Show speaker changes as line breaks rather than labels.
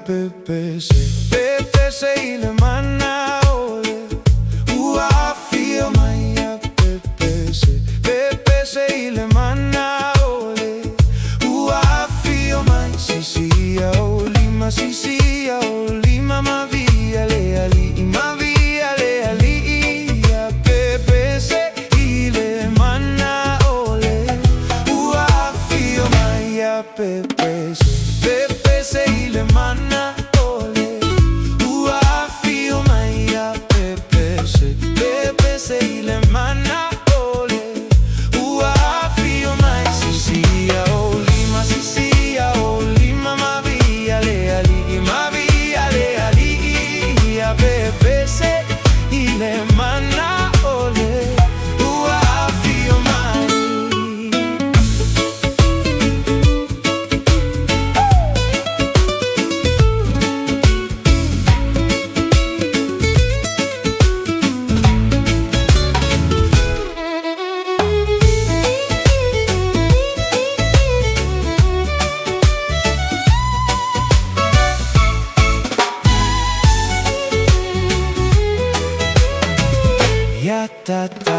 Pepe se ile mana ole. I feel my Pepe se ile mana ole. I feel my Sisia olima Sisia olima ma via le ali ma via le ali ya Pepe se ile mana ole. I feel my Pepe se ile mana ole. I feel my Pepe se ile mana ole. I feel my Sisia olima Sisia olima ma via le ali ma via le ali ya Pepe se ile mana ole. I feel my ya ta ta